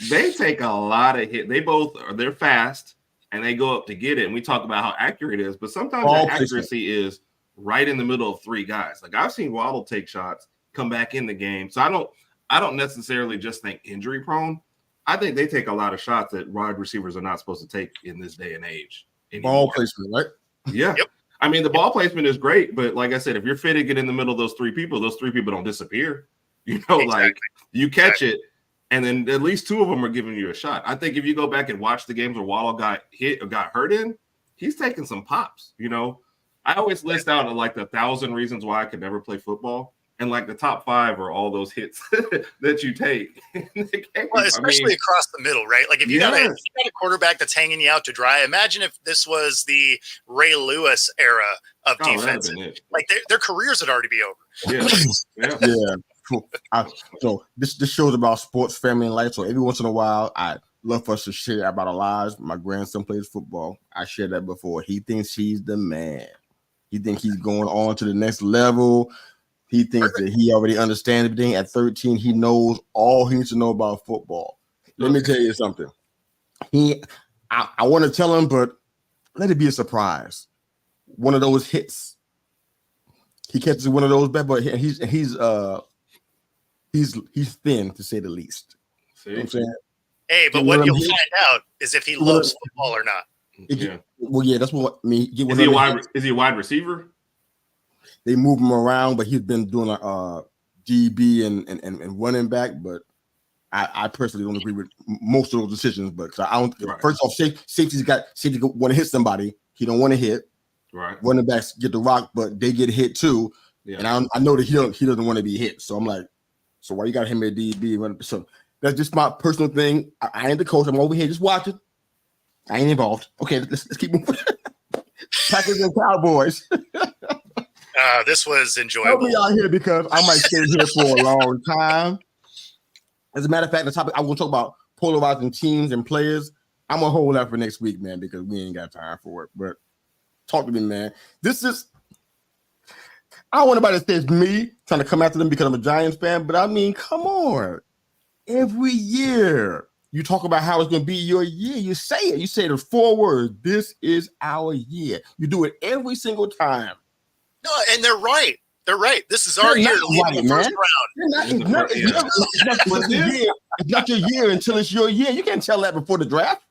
they take a lot of hits. They're fast and they go up to get it. And we talk about how accurate it is, but sometimes the accuracy is right in the middle of 3 guys. Like I've seen Waddle take shots, come back in the game. So I don't necessarily just think injury prone. I think they take a lot of shots that wide receivers are not supposed to take in this day and age. Ball placement, right? Yeah. Yep. I mean, the ball placement is great, but like I said, if you're fitting it in the middle of those 3 people don't disappear. Exactly. Like you catch it, and then at least 2 of them are giving you a shot. I think if you go back and watch the games where Waddle got hit or got hurt in, he's taking some pops. I always list out like the 1,000 reasons why I could never play football. And like the top 5 are all those hits that you take. Well, especially across the middle, right? Like if you got a quarterback that's hanging you out to dry, imagine if this was the Ray Lewis era of defense. Like their careers would already be over. Yeah. Cool. So this shows about sports, family, and life. So every once in a while, I love for us to share about our lives. My grandson plays football. I shared that before. He thinks he's the man. He thinks he's going on to the next level. He thinks that he already understands everything. At 13, he knows all he needs to know about football. Let me tell you something. I want to tell him, but let it be a surprise. One of those hits. He catches one of those bad, but he's thin to say the least. See? You know what I'm saying? Hey, but what you'll find out is if he loves football or not. That's what I mean. Is he a wide receiver? They move him around, but he's been doing a DB and running back. But I personally don't agree with most of those decisions. But I don't. Right. First off, safety want to hit somebody. He don't want to hit. Right. Running backs get the rock, but they get hit too. Yeah. And I know that he doesn't want to be hit. So I'm like, so why you got him at DB? So that's just my personal thing. I ain't the coach. I'm over here just watching. I ain't involved. Okay, let's keep moving. Packers and Cowboys. This was enjoyable. Help me out here because I might stay here for a long time. As a matter of fact, the topic I want to talk about polarizing teams and players. I'm gonna hold that for next week, man, because we ain't got time for it. But talk to me, man. I don't want anybody to say it's me trying to come after them because I'm a Giants fan, but I mean, come on. Every year you talk about how it's going to be your year. You say it. You say the 4 words. This is our year. You do it every single time. No, and they're right. They're right. This is our year to lead the first round. It's not your year until it's your year. You can't tell that before the draft.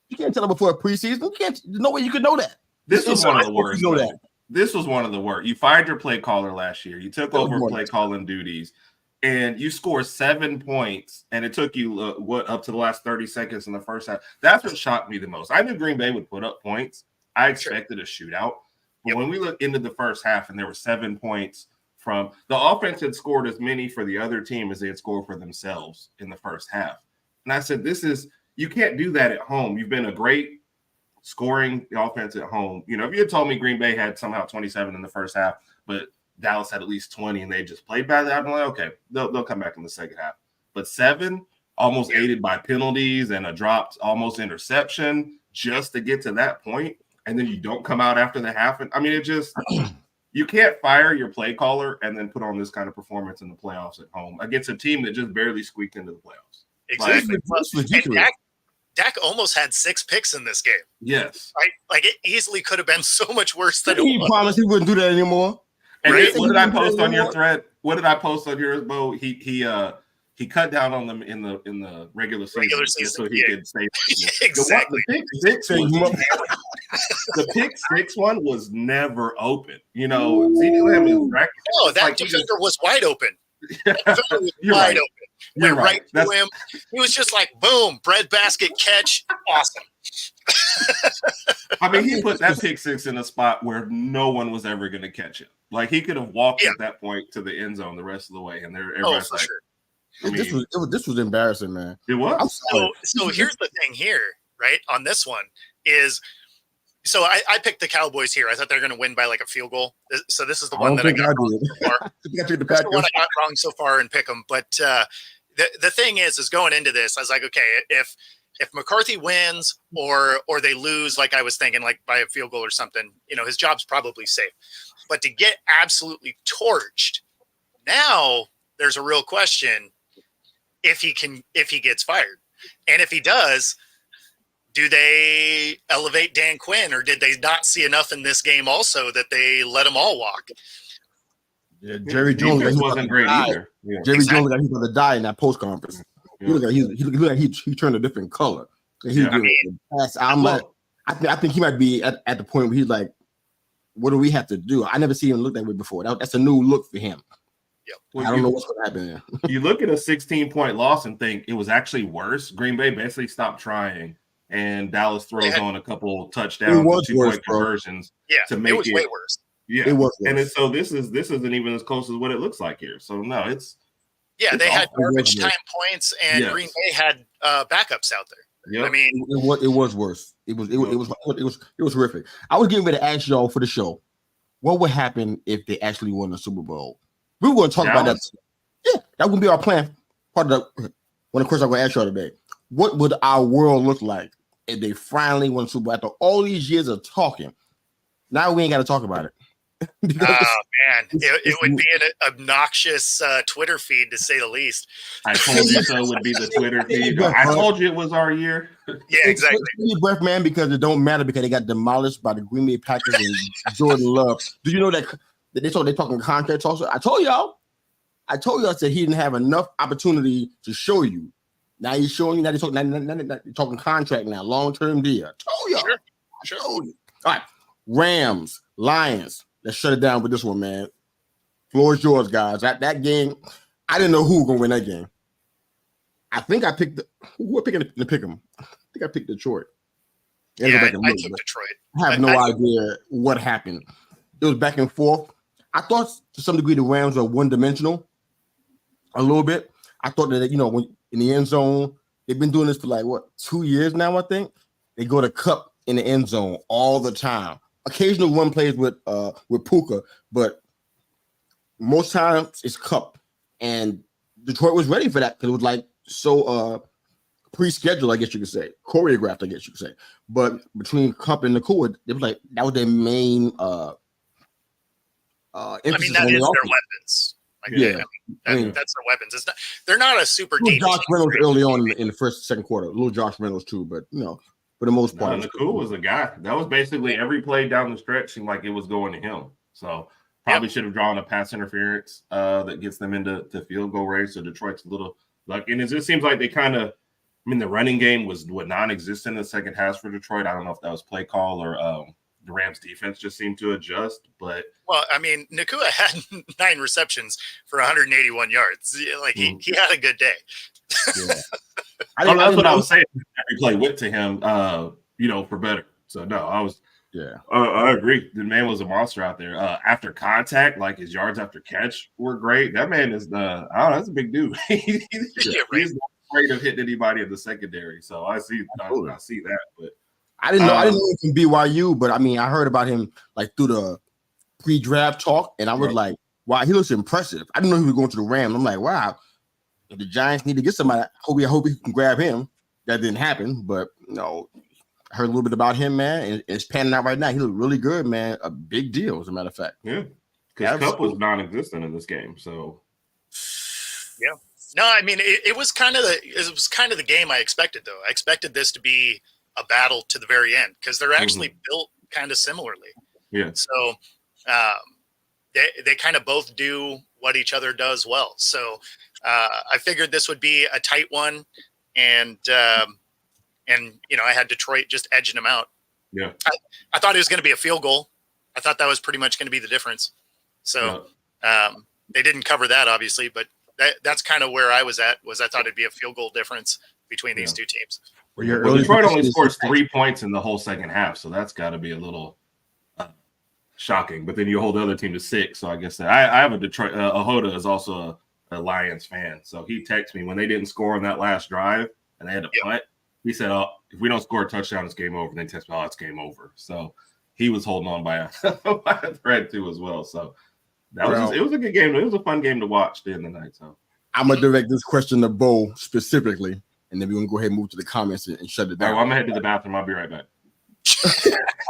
You can't tell it before a preseason. There's no way you could know that. This was one of the worst. This was one of the worst. You fired your play caller last year. You took over play calling duties, and you scored 7 points, and it took you up to the last 30 seconds in the first half. That's what shocked me the most. I knew Green Bay would put up points. I expected a shootout. But when we look into the first half and there were 7 points from the offense had scored as many for the other team as they had scored for themselves in the first half. And I said, you can't do that at home. You've been a great scoring offense at home. You know, if you had told me Green Bay had somehow 27 in the first half, but Dallas had at least 20 and they just played badly, I'd be like, okay, they'll come back in the second half. But 7, almost aided by penalties and a dropped almost interception just to get to that point, and then you don't come out after the half. I mean, it just you can't fire your play caller and then put on this kind of performance in the playoffs at home against a team that just barely squeaked into the playoffs. Exactly. And Dak almost had 6 picks in this game. Yes. Right? Like, it easily could have been so much worse than he promised he wouldn't do that anymore. And what did I post on your thread? What did I post on yours, Bo? He cut down on them in the regular season so he could stay. Exactly. The pick six one was never open. You know, CeeDee Lamb is right. No, that defender was wide open. You're wide right. open. You're Went right to him. He was just like, boom, breadbasket catch. Awesome. I mean, he put that pick six in a spot where no one was ever going to catch it. Like, he could have walked at that point to the end zone the rest of the way, and everybody's like, sure. I mean, this was embarrassing, man. It was. So here's the thing here, right? On this one is, so I picked the Cowboys here. I thought they're going to win by like a field goal. So this is the one that I got wrong so far. That's the one I got wrong so far and pick them. But the thing is going into this, I was like, okay, if McCarthy wins or they lose, like I was thinking, like by a field goal or something, you know, his job's probably safe. But to get absolutely torched, now there's a real question if he gets fired. And if he does, do they elevate Dan Quinn, or did they not see enough in this game also that they let them all walk? Yeah, Jerry Jones wasn't great either. Yeah. Jerry Jones got he's going to die in that post conference. Yeah. He looked like he turned a different color. I think he might be at the point where he's like, what do we have to do? I never seen him look that way before. That's a new look for him. Well, I don't know what's going to happen there. You look at a 16-point loss and think it was actually worse. Green Bay basically stopped trying, and Dallas throws on a couple touchdowns, 2-point conversions to make it. It was way worse. Yeah, it was worse. And so this isn't even as close as what it looks like here. So no, they had garbage time points, and Green Bay had backups out there. Yep. I mean, it was worse. It was horrific. I was getting ready to ask y'all for the show, what would happen if they actually won the Super Bowl? We were going to talk about that. Yeah, that would be our plan. Part of one of the questions I'm going to ask y'all today. What would our world look like if they finally won the Super Bowl after all these years of talking? Now we ain't got to talk about it. Oh man, it would be an obnoxious Twitter feed, to say the least. I told you so would be the Twitter feed. I told you it was our year. Yeah, exactly. It's breath, man, because it don't matter because they got demolished by the Green Bay Packers and Jordan Love. Do you know that they talking contracts also? I told y'all I said he didn't have enough opportunity to show you. Now he's showing you. Now they're talking contract now, long-term deal. I told y'all. Sure. I told you. All right, Rams, Lions. Let's shut it down with this one, man. Floor is yours, guys. That game, I didn't know who was going to win that game. I think I picked who I picked to pick them. I think I picked Detroit. I took Detroit. I have no idea what happened. It was back and forth. I thought to some degree the Rams are one-dimensional a little bit. I thought that, when in the end zone, they've been doing this for 2 years now, I think. They go to Cup in the end zone all the time. Occasionally one plays with Puka, but most times it's Cup. And Detroit was ready for that because it was so pre-scheduled, I guess you could say. Choreographed, I guess you could say. But between Cup and Nakua, it was that was their main emphasis. That is their weapons. That's their weapons. It's not. They're not a super deep. Josh Reynolds early on in the second quarter. A little Josh Reynolds too, but for the most part, Nakua was a guy. That was basically every play down the stretch seemed like it was going to him. So probably should have drawn a pass interference that gets them into the field goal range. So Detroit's a little lucky, and it just seems like they kind of. The running game was non-existent in the second half for Detroit. I don't know if that was play call or the Rams defense just seemed to adjust. But Nakua had 9 receptions for 181 yards. He had a good day. Yeah. That's what I was saying. Every play went to him, for better. So no, I was. Yeah, I agree. The man was a monster out there. After contact, his yards after catch were great. That man is that's a big dude. He's afraid of hitting anybody in the secondary. So I see that, but I didn't know him from BYU, but I mean, I heard about him like through the pre-draft talk, and I was like, wow, he looks impressive. I didn't know he was going to the Rams. I'm like, wow, the Giants need to get somebody. I hope we can grab him. That didn't happen, but no, I heard a little bit about him, man, and it's panning out right now. He looked really good, man. A big deal, as a matter of fact. Yeah, because Cup was non-existent in this game, so yeah. No, I mean it was kind of the game I expected, though. I expected this to be a battle to the very end because they're actually built kind of similarly. Yeah. So they kind of both do what each other does well. So I figured this would be a tight one, and I had Detroit just edging them out. Yeah. I thought it was going to be a field goal. I thought that was pretty much going to be the difference. So they didn't cover that, obviously, but that's kind of where I was at. I thought it'd be a field goal difference between these two teams. Well, Detroit only scores 3 points in the whole second half, so that's got to be a little shocking. But then you hold the other team to 6, so I guess I have a Detroit. Ahoda is also a Lions fan, so he texted me when they didn't score on that last drive and they had to punt. He said, "Oh, if we don't score a touchdown, it's game over." And they text me, "Oh, it's game over." So he was holding on by a thread too as well. So it was a good game. It was a fun game to watch the end of the night. So I'm gonna direct this question to Bo specifically, and then we're gonna go ahead and move to the comments and shut it down. I'm gonna head to the bathroom. I'll be right back.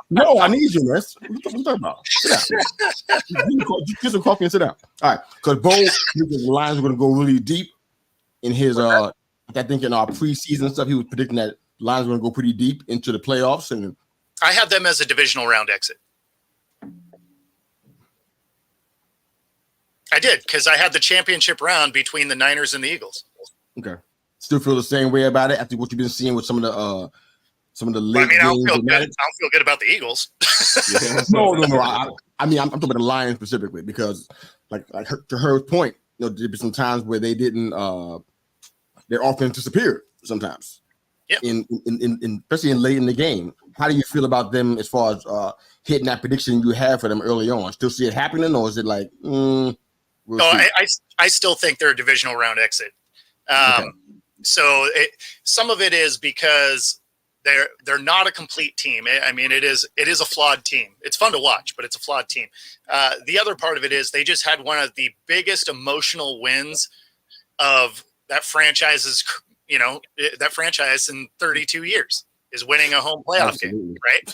No, I need you, man. What you talking about? Sit down. Get some coffee and sit down. All right, because Bo, the Lions are going to go really deep in his. I think in our preseason stuff, he was predicting that Lions are going to go pretty deep into the playoffs, and I have them as a divisional round exit. I did because I had the championship round between the Niners and the Eagles. Okay, still feel the same way about it after what you've been seeing with some of the late I games. I don't feel good about the Eagles. No. I mean, I'm talking about the Lions specifically because, like to her point, there'd be some times where they didn't. Their offense disappeared sometimes. Yeah. In especially in late in the game. How do you feel about them as far as hitting that prediction you had for them early on? Still see it happening, or is it like? I still think they're a divisional round exit. Okay. So some of it is because they're not a complete team. I mean, it is a flawed team. It's fun to watch, but it's a flawed team. The other part of it is they just had one of the biggest emotional wins of that franchise's, that franchise in 32 years is winning a home playoff game, right?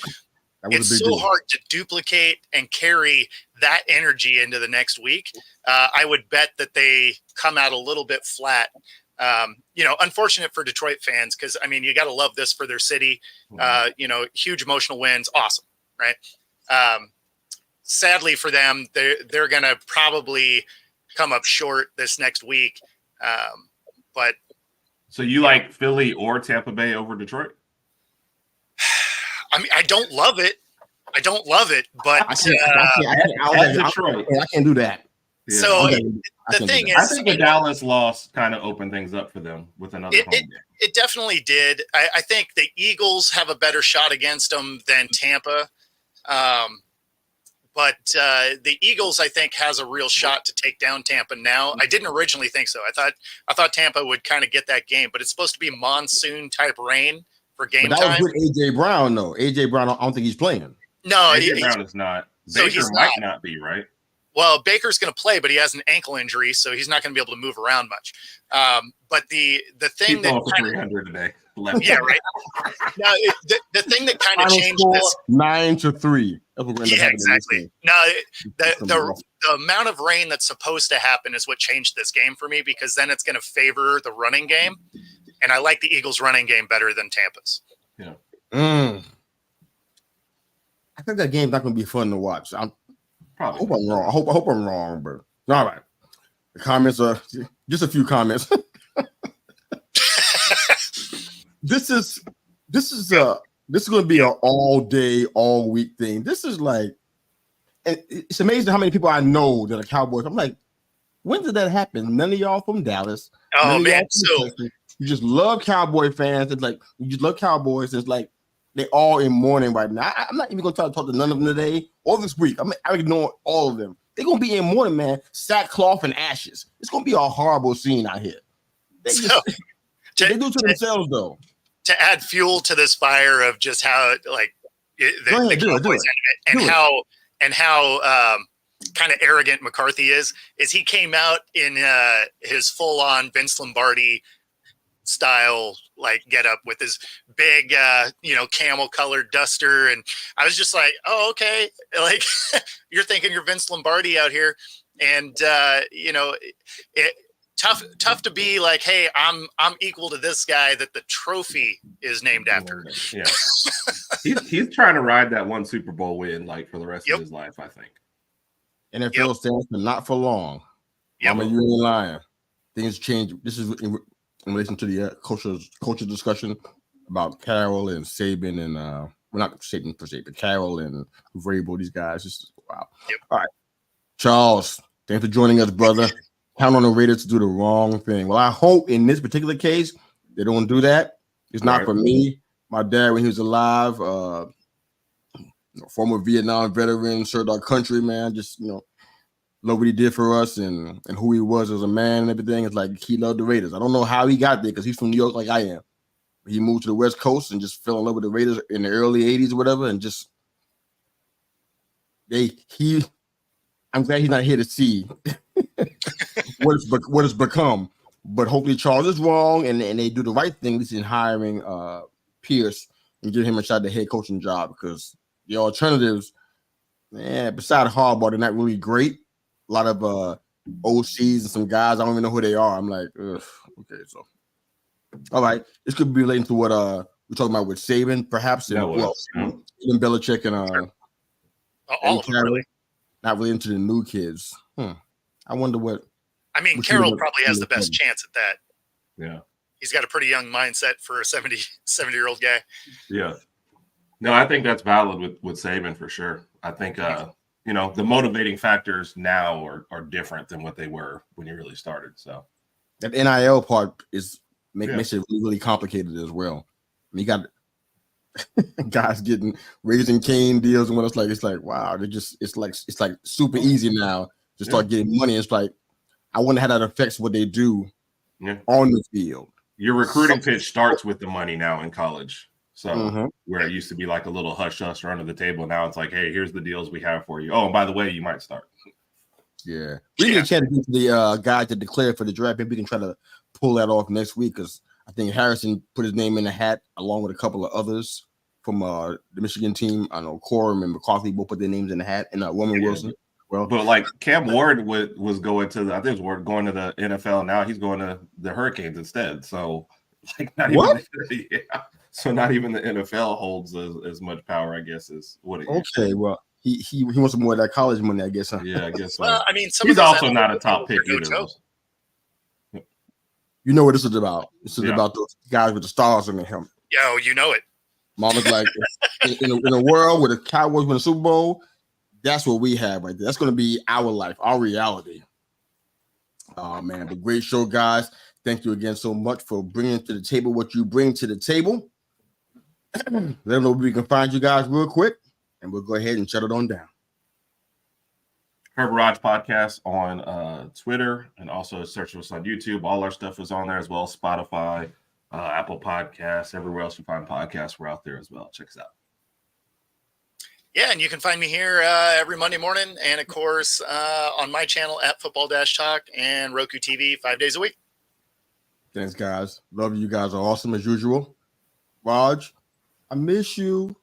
It's so hard to duplicate and carry that energy into the next week. I would bet that they come out a little bit flat. Unfortunate for Detroit fans because I mean you got to love this for their city. Huge emotional wins, awesome, right? Sadly for them, they're gonna probably come up short this next week. But so you like Philly or Tampa Bay over Detroit? I mean, I don't love it, but I can't do that. Yeah. So the thing is, I think the Dallas loss kind of opened things up for them with another home game. It definitely did. I think the Eagles have a better shot against them than Tampa. But the Eagles, I think, has a real shot to take down Tampa now. I didn't originally think so. I thought Tampa would kind of get that game, but it's supposed to be monsoon type rain for game time. That was with AJ Brown, though. AJ Brown, I don't think he's playing. No, AJ Brown is not. Baker might not be, right? Well, Baker's going to play, but he has an ankle injury, so he's not going to be able to move around much. But the thing that kind 300 today. Yeah, right. Now, the thing that kind of changed this 9-3. Yeah, exactly. No, the amount of rain that's supposed to happen is what changed this game for me because then it's going to favor the running game, and I like the Eagles' running game better than Tampa's. Yeah. I think that game's not going to be fun to watch. I hope I'm wrong. I hope I'm wrong, but all right. The comments are just a few comments. This is going to be an all day, all week thing. This is like, and it's amazing how many people I know that are Cowboys. I'm like, when did that happen? None of y'all from Dallas. Oh man, so you just love Cowboy fans. It's like you just love Cowboys. It's like they all in mourning right now. I'm not even going to try to talk to none of them today or this week. I ignore all of them. They're going to be in mourning, man. Sackcloth and ashes. It's going to be a horrible scene out here. They do it to themselves, though. To add fuel to this fire of just how like the Cowboys and how kind of arrogant McCarthy is he came out in his full-on Vince Lombardi style like get up with his big camel colored duster, and I was just like, oh, okay, like you're thinking you're Vince Lombardi out here, and tough to be like, hey, I'm equal to this guy that the trophy is named after. Yeah. he's trying to ride that one Super Bowl win like for the rest of his life, I think. NFL stands for not for long. Mama, you ain't lying. Things change. This is in relation to the culture discussion about Carroll and Saban and not Saban per se, but Carroll and Vrabel. These guys, just wow. All right, Charles, thanks for joining us, brother. Count on the Raiders to do the wrong thing. Well, I hope in this particular case they don't do that. It's not for me. My dad, when he was alive, former Vietnam veteran, served our country, man. Just love what he did for us and who he was as a man and everything. It's like he loved the Raiders. I don't know how he got there because he's from New York like I am. He moved to the West Coast and just fell in love with the Raiders in the early 80s or whatever, and just I'm glad he's not here to see what it's become. But hopefully Charles is wrong and they do the right thing, at least in hiring Pierce and give him a shot at the head coaching job, because the alternatives, beside Harbaugh, they're not really great. A lot of OCs and some guys, I don't even know who they are. I'm like, ugh, okay, so. All right. This could be relating to what we're talking about with Saban, perhaps. Saban, Belichick, and all of them, really. Not really into the new kids. I wonder what. I mean, Carroll probably has the best chance at that. Yeah. He's got a pretty young mindset for a 70-year-old guy. Yeah. No, I think that's valid with Saban for sure. I think, the motivating factors now are different than what they were when he really started. So that NIL part makes it really complicated as well. I mean, you got guys getting Raising Cane deals and what it's like, wow, it's like super easy now to start getting money. It's like, I wonder how that affects what they do on the field. Your recruiting pitch starts with the money now in college. So where it used to be like a little hush hush or under the table, now it's like, hey, here's the deals we have for you. Oh, and by the way, you might start. Yeah. We need to chat to the guy to declare for the draft. Maybe we can try to pull that off next week, because I think Harrison put his name in the hat along with a couple of others from the Michigan team. I know Corum and McCarthy both put their names in the hat, and Roman Wilson. Well, but like Cam Ward was going to the NFL. Now he's going to the Hurricanes instead. So like not even the NFL holds as much power, I guess, as what it is. Okay, well, he wants some more of that college money, I guess. Huh? Yeah, I guess so. Well, I mean, he's also not a top pick either. You know what this is about. This is about those guys with the stars on their helmet. Yo, you know it. Mama's like, in a world where the Cowboys win the Super Bowl, that's what we have right there. That's going to be our life, our reality. Oh, man, but great show, guys. Thank you again so much for bringing to the table what you bring to the table. Let them know where we can find you guys real quick, and we'll go ahead and shut it on down. Herbert Raj Podcast on Twitter, and also search us on YouTube. All our stuff is on there as well. Spotify, Apple Podcasts, everywhere else you find podcasts, we're out there as well. Check us out. Yeah, and you can find me here every Monday morning, and of course on my channel at Football-Talk and Roku TV 5 days a week. Thanks, guys. Love you. You guys are awesome as usual. Raj, I miss you.